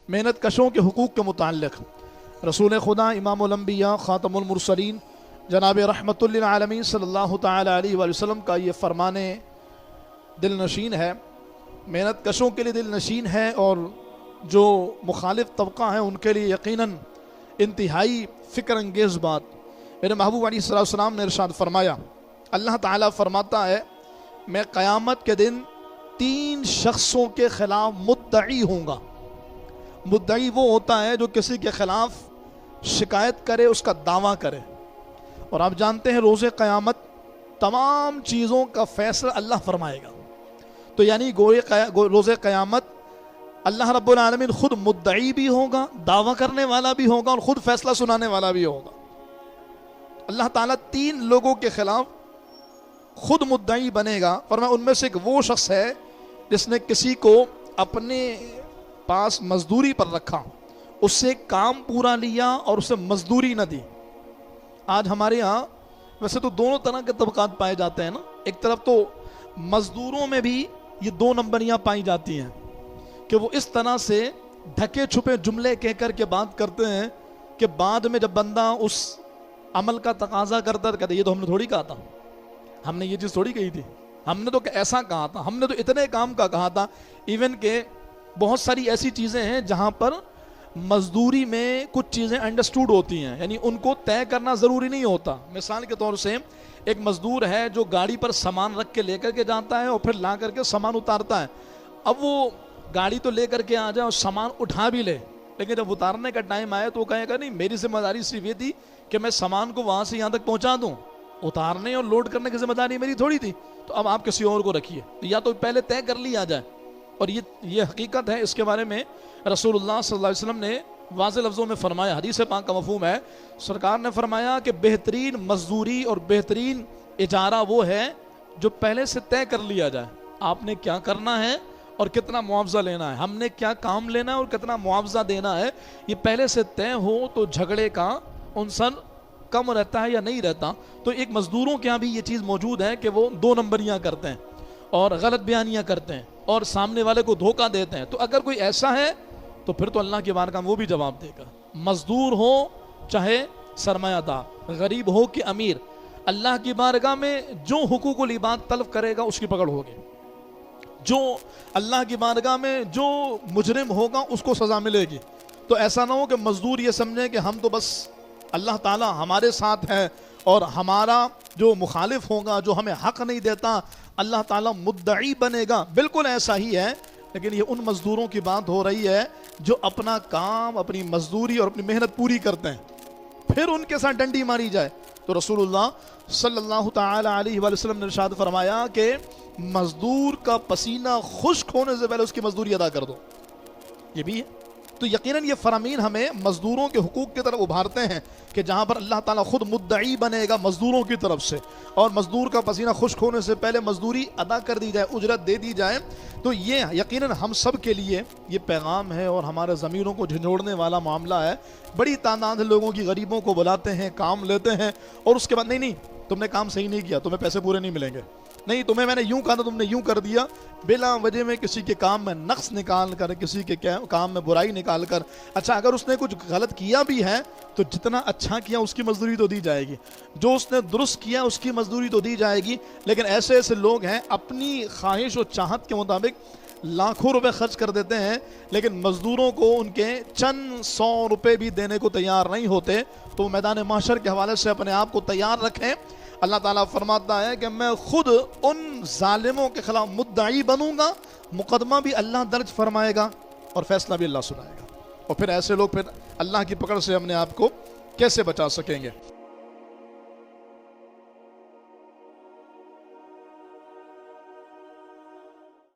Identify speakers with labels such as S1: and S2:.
S1: محنت کشوں کے حقوق کے متعلق رسول خدا امام الانبیاء خاتم المرسلین جناب رحمت للعالمین صلی اللہ تعالی علیہ وآلہ وسلم کا یہ فرمان دل نشین ہے، محنت کشوں کے لیے دل نشین ہے، اور جو مخالف طبقہ ہیں ان کے لیے یقیناً انتہائی فکر انگیز بات۔ میرے محبوب علیہ السلام نے ارشاد فرمایا، اللہ تعالیٰ فرماتا ہے میں قیامت کے دن 3 شخصوں کے خلاف مدعی ہوں گا۔ مدعی وہ ہوتا ہے جو کسی کے خلاف شکایت کرے، اس کا دعویٰ کرے، اور آپ جانتے ہیں روز قیامت تمام چیزوں کا فیصلہ اللہ فرمائے گا۔ تو یعنی روز قیامت اللہ رب العالمین خود مدعی بھی ہوگا، دعویٰ کرنے والا بھی ہوگا، اور خود فیصلہ سنانے والا بھی ہوگا۔ اللہ تعالیٰ 3 لوگوں کے خلاف خود مدعی بنے گا، اور میں ان میں سے ایک وہ شخص ہے جس نے کسی کو اپنے پاس مزدوری پر رکھا، اس سے کام پورا لیا اور اسے مزدوری نہ دی۔ آج ہمارے ہاں ویسے تو دونوں طرح کے طبقات پائے جاتے ہیں نا، ایک طرف تو مزدوروں میں بھی یہ 2 نمبریاں پائی جاتی ہیں کہ وہ اس طرح سے ڈھکے چھپے جملے کہہ کر کے بات کرتے ہیں کہ بعد میں جب بندہ اس عمل کا تقاضا کرتا ہے کہتے یہ تو ہم نے تھوڑی کہا تھا، ہم نے یہ چیز تھوڑی کہی تھی، ہم نے تو ایسا کہا تھا، ہم نے تو اتنے کام کا کہا تھا۔ ایون کہ بہت ساری ایسی چیزیں ہیں جہاں پر مزدوری میں کچھ چیزیں انڈرسٹوڈ ہوتی ہیں، یعنی ان کو طے کرنا ضروری نہیں ہوتا۔ مثال کے طور سے ایک مزدور ہے جو گاڑی پر سامان رکھ کے لے کر کے جاتا ہے اور پھر لا کر کے سامان اتارتا ہے۔ اب وہ گاڑی تو لے کر کے آ جائے اور سامان اٹھا بھی لے، لیکن جب اتارنے کا ٹائم آئے تو وہ کہے گا نہیں میری ذمہ داری صرف یہ تھی کہ میں سامان کو وہاں سے یہاں تک پہنچا دوں، اتارنے اور لوڈ کرنے کی ذمہ داری میری تھوڑی تھی، تو اب آپ کسی اور کو رکھیے۔ یا تو پہلے طے کر لیا جائے، اور یہ حقیقت ہے، اس کے بارے میں رسول اللہ صلی اللہ علیہ وسلم نے واضح لفظوں میں فرمایا، حدیث پاک کا مفہوم ہے، سرکار نے فرمایا کہ بہترین مزدوری اور بہترین اجارہ وہ ہے جو پہلے سے طے کر لیا جائے۔ آپ نے کیا کرنا ہے اور کتنا معاوضہ لینا ہے، ہم نے کیا کام لینا ہے اور کتنا معاوضہ دینا ہے، یہ پہلے سے طے ہو تو جھگڑے کا عنصر کم رہتا ہے یا نہیں رہتا۔ تو ایک مزدوروں کے ہاں بھی یہ چیز موجود ہے کہ وہ 2 نمبریاں کرتے ہیں اور غلط بیانیاں کرتے ہیں اور سامنے والے کو دھوکہ دیتے ہیں۔ تو اگر کوئی ایسا ہے تو پھر تو اللہ کی بارگاہ میں وہ بھی جواب دے گا، مزدور ہو چاہے سرمایہ دار، غریب ہو کہ امیر، اللہ کی بارگاہ میں جو حقوق العباد طلب کرے گا اس کی پکڑ ہوگی، جو اللہ کی بارگاہ میں جو مجرم ہوگا اس کو سزا ملے گی۔ تو ایسا نہ ہو کہ مزدور یہ سمجھے کہ ہم تو بس اللہ تعالیٰ ہمارے ساتھ ہے اور ہمارا جو مخالف ہوگا جو ہمیں حق نہیں دیتا اللہ تعالیٰ مدعی بنے گا۔ بالکل ایسا ہی ہے، لیکن یہ ان مزدوروں کی بات ہو رہی ہے جو اپنا کام، اپنی مزدوری اور اپنی محنت پوری کرتے ہیں، پھر ان کے ساتھ ڈنڈی ماری جائے۔ تو رسول اللہ صلی اللہ تعالی علیہ وآلہ وسلم نے ارشاد فرمایا کہ مزدور کا پسینہ خشک ہونے سے پہلے اس کی مزدوری ادا کر دو، یہ بھی ہے۔ تو یقیناً یہ فرامین ہمیں مزدوروں کے حقوق کی طرف ابھارتے ہیں کہ جہاں پر اللہ تعالیٰ خود مدعی بنے گا مزدوروں کی طرف سے، اور مزدور کا پسینہ خشک ہونے سے پہلے مزدوری ادا کر دی جائے، اجرت دے دی جائے۔ تو یہ یقیناً ہم سب کے لیے یہ پیغام ہے اور ہمارے ضمیروں کو جھنجھوڑنے والا معاملہ ہے۔ بڑی تعداد لوگوں کی غریبوں کو بلاتے ہیں، کام لیتے ہیں، اور اس کے بعد نہیں تم نے کام صحیح نہیں کیا، تمہیں پیسے پورے نہیں ملیں گے، نہیں تمہیں میں نے یوں کہا تھا تم نے یوں کر دیا، بلا وجہ میں کسی کے کام میں نقص نکال کر، کسی کے کام میں برائی نکال کر۔ اچھا اگر اس نے کچھ غلط کیا بھی ہے تو جتنا اچھا کیا اس کی مزدوری تو دی جائے گی، جو اس نے درست کیا اس کی مزدوری تو دی جائے گی۔ لیکن ایسے لوگ ہیں اپنی خواہش و چاہت کے مطابق لاکھوں روپے خرچ کر دیتے ہیں، لیکن مزدوروں کو ان کے چند 100 روپے بھی دینے کو تیار نہیں ہوتے۔ تو میدان محشر کے حوالے سے اپنے آپ کو تیار رکھیں۔ اللہ تعالیٰ فرماتا ہے کہ میں خود ان ظالموں کے خلاف مدعی بنوں گا، مقدمہ بھی اللہ درج فرمائے گا اور فیصلہ بھی اللہ سنائے گا، اور پھر ایسے لوگ پھر اللہ کی پکڑ سے اپنے آپ کو کیسے بچا سکیں گے۔